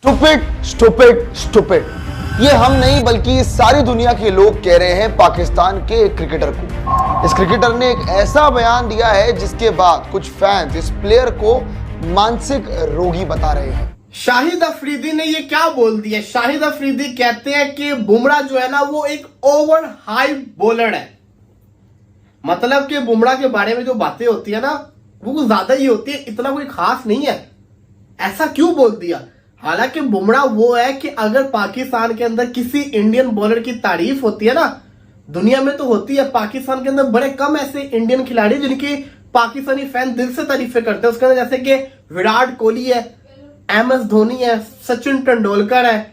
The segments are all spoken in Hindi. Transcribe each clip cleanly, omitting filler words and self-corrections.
स्टूपिड स्टूपिड स्टूपिड ये हम नहीं बल्कि सारी दुनिया के लोग कह रहे हैं पाकिस्तान के एक क्रिकेटर को। इस क्रिकेटर ने एक ऐसा बयान दिया है जिसके बाद कुछ फैंस इस प्लेयर को मानसिक रोगी बता रहे हैं। शाहिद अफरीदी ने ये क्या बोल दिया? शाहिद अफरीदी कहते हैं कि बुमराह जो है ना वो एक ओवर हाइप बॉलर है। मतलब कि बुमराह के बारे में जो बातें होती है ना वो कुछ ज्यादा ही होती है, इतना कोई खास नहीं है। ऐसा क्यों बोल दिया? हालांकि बुमराह वो है कि अगर पाकिस्तान के अंदर किसी इंडियन बॉलर की तारीफ होती है ना, दुनिया में तो होती है, पाकिस्तान के अंदर बड़े कम ऐसे इंडियन खिलाड़ी जिनकी पाकिस्तानी फैन दिल से तारीफें करते हैं। उसके अंदर जैसे कि विराट कोहली है, MS धोनी है, सचिन तेंदुलकर है,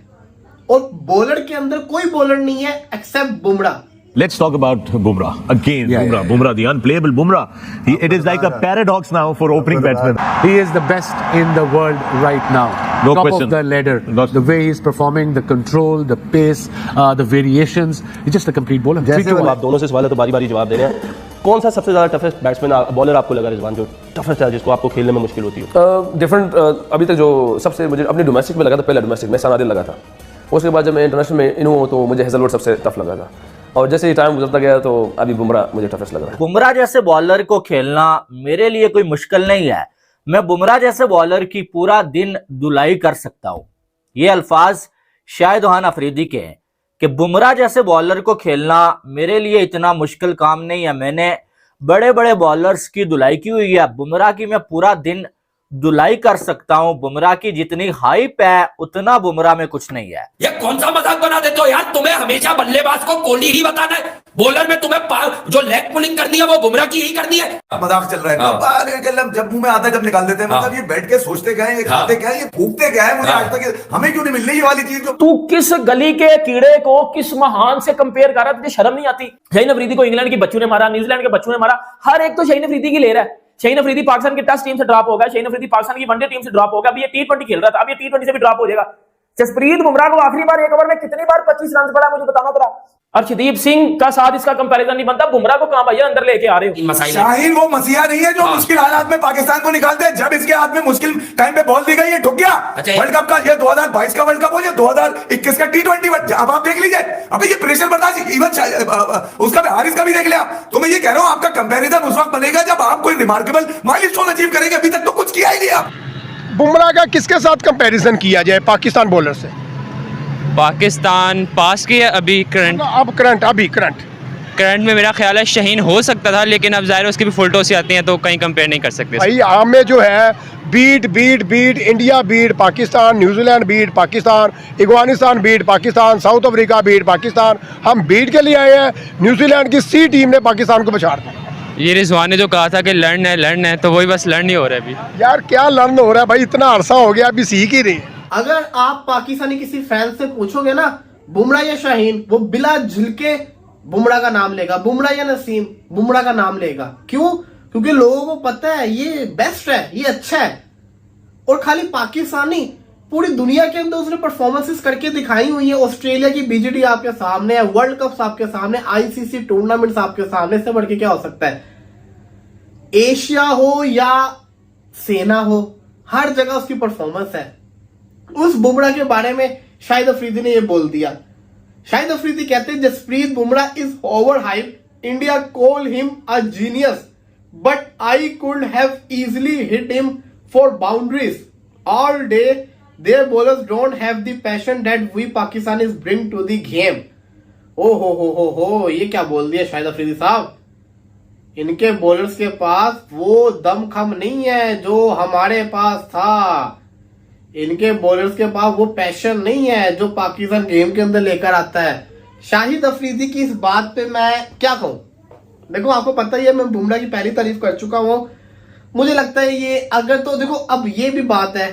और बॉलर के अंदर कोई बॉलर नहीं है except Bumrah. Let's talk about Bumrah again. Bumrah, the unplayable Bumrah. It is like a paradox now for opening batsmen. He is the best in the world right now. No Top question. of the ladder. The way he's performing, the control, the pace, the variations. He's just a complete bowler. जैसे आप दोनों से सवाल है तो बारी बारी जवाब दे रहे हैं। कौन सा सबसे ज्यादा टफेस्ट बैट्समैन बॉलर आपको लगा रिजवान, जो टफेस्ट है जिसको आपको खेलने में मुश्किल होती है? डिफरेंट अभी तक जो सबसे मुझे अपने डोमेस्टिक में लगा था, पहला डोमेस्टिक में सनादिल लगा था। उसके बाद जब मैं इंटरनेशनल में इन हुआ तो मुझे हेजलवुड सबसे टफ लगा था, और जैसे ही टाइम गुजरता गया तो अभी बुमराह मुझे टफेस्ट लग रहा है। बुमराह जैसे बॉलर को खेलना मेरे लिए कोई मुश्किल नहीं है। मैं बुमराह जैसे बॉलर की पूरा दिन धुलाई कर सकता हूं। ये अल्फाज शाहिद अफरीदी के हैं कि बुमराह जैसे बॉलर को खेलना मेरे लिए इतना मुश्किल काम नहीं है। मैंने बड़े बड़े बॉलर्स की धुलाई की हुई है, बुमराह की मैं पूरा दिन धुलाई कर सकता हूं। बुमराह की जितनी हाइप है उतना बुमराह में कुछ नहीं है। ये कौन सा मजाक बना देते हो यार? तुम्हें हमेशा बल्लेबाज को कोहली ही बताना है, बॉलर में तुम्हें जो लेग पुलिंग करनी है वो बुमराह की ही करनी है। मजाक चल रहा है। जब मुंह में आता है जब निकाल देते हैं, मतलब ये बैठ के सोचते क्या है, ये खाते क्या है, ये फूकते क्या है? मुझे आज तक हमें क्यों नहीं मिल रही ये वाली चीज? तू किस गली के कीड़े को किस महान से कंपेयर कर रहा है? तुझे शर्म नहीं आती? शाहीन अफरीदी को इंग्लैंड के बच्चों ने मारा, न्यूजीलैंड के बच्चों ने मारा, हर एक तो शाहीन अफरीदी की ले रहा है। शाहीन अफरीदी पाकिस्तान की टेस्ट टीम से ड्रॉप हो गया, शाहीन अफरीदी पाकिस्तान की वनडे टीम से ड्रॉप हो गया, अभी ये T20 खेल रहा था, अब ये T20 से भी ड्रॉप हो जाएगा। जसप्रीत बुमराह को आखिरी बार एक ओवर में कितनी बार 25 रन पड़ा मुझे बताना पड़ा। अर्शदीप सिंह का साथ इसका कंपैरिजन नहीं बनता। बुमराह को कहां भैया अंदर लेके आ रहे हो? शाहीन वो मसीहा नहीं है जो मुश्किल हालात में पाकिस्तान को निकालते हैं। जब इसके हाथ में मुश्किल टाइम पे बॉल दी गई, ये ठुक गया। वर्ल्ड कप का ये 2022 का वर्ल्ड कप हो या 2021 का T20, अब आप देख लीजिए। अभी ये प्रेशर बर्दाश्त, इवन उसका भी, हारिस का भी देख लिया। तो मैं ये कह रहा हूं आपका कंपैरिजन उस वक्त बनेगा जब आप कोई रिमार्केबल माइलस्टोन अचीव करेंगे। अभी तक तो कुछ किया ही नहीं आप। बुमराह का किसके साथ कंपैरिजन किया जाए पाकिस्तान बॉलर से? पाकिस्तान पास की है अभी करंट, अभी करंट में मेरा ख्याल है शाहीन हो सकता था, लेकिन अब जाहिर है उसकी भी फुल टॉस आती हैं तो कहीं कंपेयर नहीं कर सकते। भाई आम में जो है beat India beat Pakistan, New Zealand beat Pakistan, Afghanistan beat Pakistan, South Africa beat Pakistan. हम बीट के लिए आए हैं, न्यूजीलैंड की C टीम ने पाकिस्तान को पछाड़ दिया। ये रिजवान ने जो कहा था कि लर्न है तो वही बस लर्न ही हो रहा है अभी। यार क्या लर्न हो रहा है भाई, इतना अरसा हो गया, अभी सीख ही नहीं। अगर आप पाकिस्तानी किसी फैन से पूछोगे ना बुमराह या शाहीन, वो बिला झिलके बुमराह का नाम लेगा। बुमराह या नसीम, बुमराह का नाम लेगा। क्यों? क्योंकि लोगों को पता है ये बेस्ट है, ये अच्छा है। और खाली पाकिस्तानी, पूरी दुनिया के अंदर उसने परफॉर्मेंसेस करके दिखाई हुई है। ऑस्ट्रेलिया की BGT आपके सामने है, वर्ल्ड कप आपके सामने, ICC टूर्नामेंट्स आपके सामने, से बढ़ के क्या हो सकता है? एशिया हो या सेना हो, हर जगह उसकी परफॉर्मेंस है। उस बुमराह के बारे में शाहिद अफरीदी ने यह बोल दिया। शाहिद अफरीदी कहते हैं Jasprit Bumrah is over hype, India call him a genius, but I could have easily hit him for boundaries all day. Their bowlers don't have the passion that we Pakistanis bring to the game. ओ हो, ये क्या बोल दिया शाहिद अफरीदी साहब? इनके बॉलर्स के पास वो दमखम नहीं है जो हमारे पास था। इनके बॉलर्स के पास वो पैशन नहीं है जो पाकिस्तान गेम के अंदर लेकर आता है। शाहिद अफरीदी की इस बात पे मैं क्या कहूं? देखो आपको पता ही है मैं बुमराह की पहली तारीफ कर चुका हूं। मुझे लगता है ये अगर तो देखो अब ये भी बात है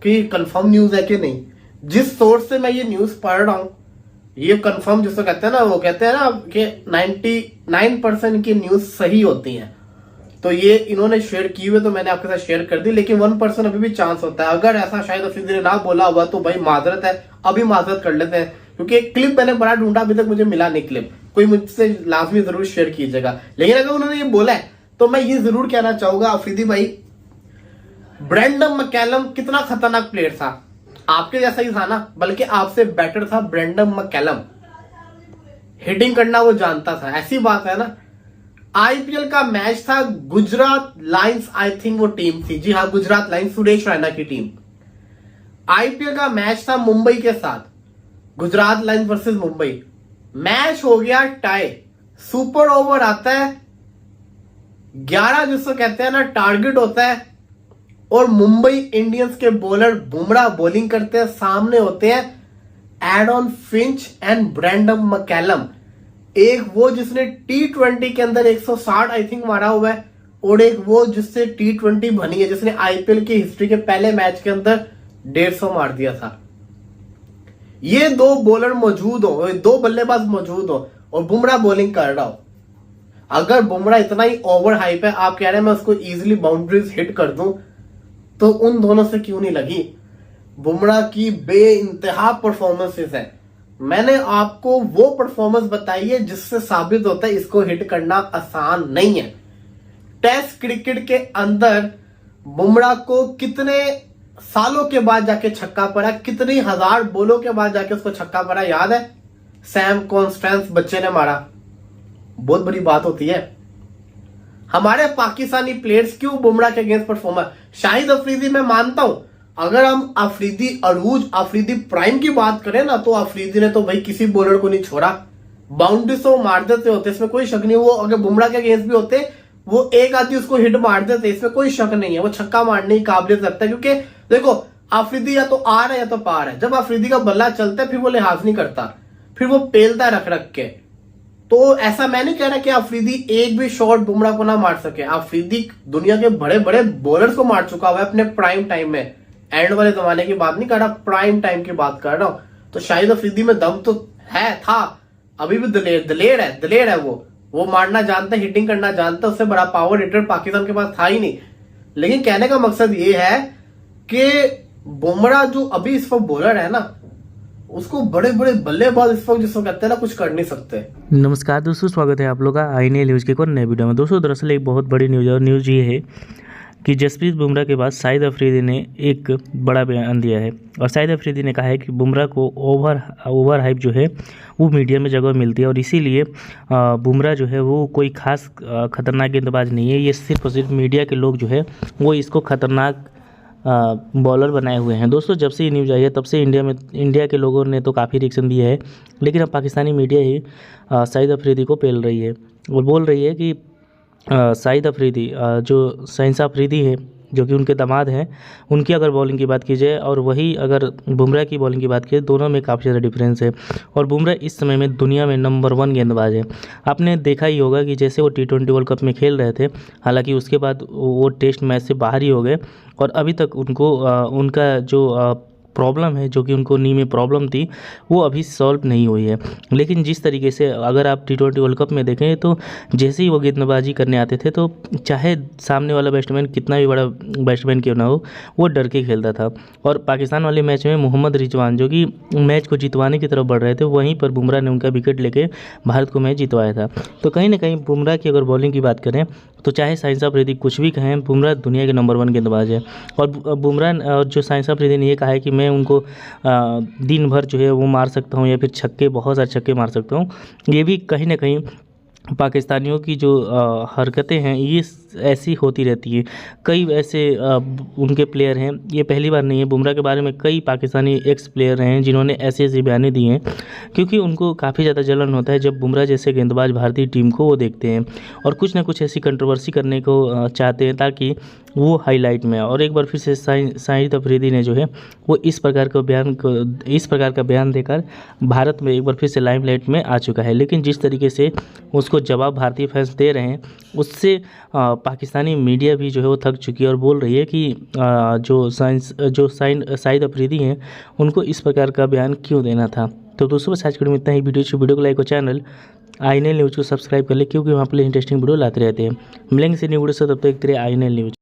कि कंफर्म न्यूज है कि नहीं। जिस सोर्स से मैं ये न्यूज पढ़ रहा हूं ये कंफर्म जिसको कहते हैं ना, वो कहते हैं ना कि 99% की न्यूज सही होती हैं। तो ये इन्होंने शेयर की हुई तो मैंने आपके साथ शेयर कर दी, लेकिन 1% अभी भी चांस होता है। अगर ऐसा शायद अफरीदी ने ना बोला हुआ तो भाई माजरत है, अभी माजरत कर लेते हैं, क्योंकि एक क्लिप मैंने बड़ा ढूंढा, अभी तक मुझे मिला नहीं क्लिप। कोई मुझसे लाजमी जरूर शेयर कीजिएगा। लेकिन अगर उन्होंने ये बोला है तो मैं ये जरूर कहना चाहूंगा अफरीदी भाई, ब्रेंडन मैकलम कितना खतरनाक प्लेयर था। आपके जैसा ही था ना, बल्कि आपसे बेटर था ब्रेंडन मैकलम। हिटिंग करना वो जानता था, ऐसी बात है ना। आईपीएल का मैच था, गुजरात लायंस आई थिंक वो टीम थी, जी हाँ गुजरात लायंस, सुरेश रैना की टीम। आईपीएल का मैच था मुंबई के साथ, Gujarat Lions versus Mumbai. Match हो गया टाई, सुपर ओवर आता है, 11 जिसको कहते हैं ना टारगेट होता है, और मुंबई इंडियंस के बॉलर बुमराह बॉलिंग करते हैं, सामने होते हैं Aiden Finch and Brendon McCullum. एक वो जिसने T20 के अंदर 160 आई थिंक मारा हुआ है, और एक वो जिससे T20 बनी है, जिसने आईपीएल की हिस्ट्री के पहले मैच के अंदर 150 मार दिया था। ये दो बॉलर मौजूद हो, दो बल्लेबाज मौजूद हो, और बुमराह बॉलिंग कर रहा हो। अगर बुमराह इतना ही ओवर हाइप है, आप कह रहे हैं मैं उसको इजीली बाउंड्रीज हिट कर दूं, तो उन दोनों से क्यों नहीं लगी? बुमराह की बेइंतहा परफॉर्मेंसेस है। मैंने आपको वो परफॉर्मेंस बताई है जिससे साबित होता है इसको हिट करना आसान नहीं है। टेस्ट क्रिकेट के अंदर बुमराह को कितने सालों के बाद जाके छक्का पड़ा, कितनी हजार बॉलों के बाद जाके उसको छक्का पड़ा, याद है? सैम कॉन्स्टेंस बच्चे ने मारा। बहुत बड़ी बात होती है। हमारे पाकिस्तानी प्लेयर्स क्यों बुमराह के अगेंस्ट परफॉर्मर? शाहिद अफरीदी मैं मानता हूं, अगर हम अफरीदी अरूज, अफरीदी प्राइम की बात करें ना, तो अफरीदी ने तो भाई किसी बॉलर को नहीं छोड़ा, बाउंड्री से वो मार देते होते, इसमें कोई शक नहीं। वो अगर बुमराह के अगेंस्ट भी होते, वो एक आदमी उसको हिट मार देते, इसमें कोई शक नहीं है। वो छक्का मारने की काबिलियत रखता है, क्योंकि देखो अफरीदी या तो आर है या तो पार है। जब अफरीदी का बल्ला चलता है फिर वो लिहाज नहीं करता, फिर वो पेलता है रख रख के। तो ऐसा मैं नहीं कह रहा कि अफरीदी एक भी शॉट बुमराह को ना मार सके। अफरीदी दुनिया के बड़े बड़े बॉलर्स को मार चुका हुआ है अपने प्राइम टाइम में। एंड वाले जमाने की बात नहीं कर रहा, प्राइम टाइम की बात कर रहा हूं। तो शाहिद अफरीदी में दम तो है, था, अभी भी दलेर है। वो मारना जानता है, हिटिंग करना जानता है। उससे बड़ा पावर हिटर पाकिस्तान के पास था ही नहीं। लेकिन कहने का मकसद ये है कि बुमराह जो अभी इस वक्त बॉलर है ना, उसको बड़े बड़े बल्लेबाज इस वक्त जिसको कहते हैं ना, कुछ कर नहीं सकते। नमस्कार दोस्तों, स्वागत है आप लोग का INL न्यूज़ के एक और नए वीडियो में। दोस्तों दरअसल एक बहुत बड़ी न्यूज़ है, और न्यूज़ ये है कि जसप्रीत बुमराह के बाद शाहिद अफरीदी ने एक बड़ा बयान दिया है। और शाहिद अफरीदी ने कहा है कि बुमराह को ओवर हाइप जो है वो मीडिया में जगह मिलती है, और इसीलिए बुमराह जो है वो कोई खास खतरनाक गेंदबाज नहीं है। ये सिर्फ और सिर्फ मीडिया के लोग जो है वो इसको खतरनाक बॉलर बनाए हुए हैं। दोस्तों जब से ये न्यूज़ आई है तब से इंडिया के लोगों ने तो काफ़ी रिएक्शन दिया है, लेकिन अब पाकिस्तानी मीडिया ही शाहिद अफरीदी को पेल रही है और बोल रही है कि शाहिद अफरीदी जो शहंशाह अफरीदी है, जो कि उनके दामाद हैं, उनकी अगर बॉलिंग की बात की जाए और वही अगर बुमराह की बॉलिंग की बात की जाए, दोनों में काफ़ी ज़्यादा डिफरेंस है। और बुमराह इस समय में दुनिया में नंबर 1 गेंदबाज है। आपने देखा ही होगा कि जैसे वो T20 वर्ल्ड कप में खेल रहे थे, हालांकि उसके बाद वो टेस्ट मैच से बाहर ही हो गए, और अभी तक उनको उनका जो प्रॉब्लम है, जो कि उनको नी में प्रॉब्लम थी, वो अभी सॉल्व नहीं हुई है। लेकिन जिस तरीके से अगर आप T20 वर्ल्ड कप में देखें तो जैसे ही वो गेंदबाजी करने आते थे, तो चाहे सामने वाला बैट्समैन कितना भी बड़ा बैट्समैन क्यों ना हो, वो डर के खेलता था। और पाकिस्तान वाले मैच में मोहम्मद रिजवान जो कि मैच को जितवाने की तरफ बढ़ रहे थे, वहीं पर बुमराह ने उनका विकेट लेके भारत को मैच जितवाया था। तो कहीं ना कहीं बुमराह की अगर बॉलिंग की बात करें तो चाहे शहंशाह अफरीदी कुछ भी कहें, बुमराह दुनिया के नंबर 1 गेंदबाज है। और बुमराह और जो शहंशाह अफरीदी ने ये कहा है कि मैं उनको दिन भर जो है वो मार सकता हूँ, या फिर छक्के, बहुत सारे छक्के मार सकता हूँ। ये भी कहीं ना कहीं पाकिस्तानियों की जो हरकतें हैं ये ऐसी होती रहती है। कई ऐसे उनके प्लेयर हैं, ये पहली बार नहीं है, बुमराह के बारे में कई पाकिस्तानी एक्स प्लेयर हैं जिन्होंने ऐसे बयानें दी हैं, क्योंकि उनको काफ़ी ज़्यादा जलन होता है जब बुमराह जैसे गेंदबाज भारतीय टीम को वो देखते हैं और कुछ ना कुछ ऐसी कंट्रोवर्सी करने को चाहते हैं ताकि वो हाईलाइट में। और एक बार फिर से शाहिद अफरीदी ने जो है वो इस प्रकार का बयान देकर भारत में एक बार फिर से लाइमलाइट में आ चुका है। लेकिन जिस तरीके से उसको जवाब भारतीय फैंस दे रहे हैं, उससे पाकिस्तानी मीडिया भी जो है वो थक चुकी है और बोल रही है कि जो शाहिद अफरीदी हैं उनको इस प्रकार का बयान क्यों देना था। तो दोस्तों बस आज के वीडियो में इतना ही। वीडियो को लाइक और चैनल INL न्यूज़ को सब्सक्राइब कर ले, क्योंकि वहाँ पर इंटरेस्टिंग वीडियो लाते रहते हैं। मिलेंगे से न्यू वीडियो से, तब तक INL न्यूज़।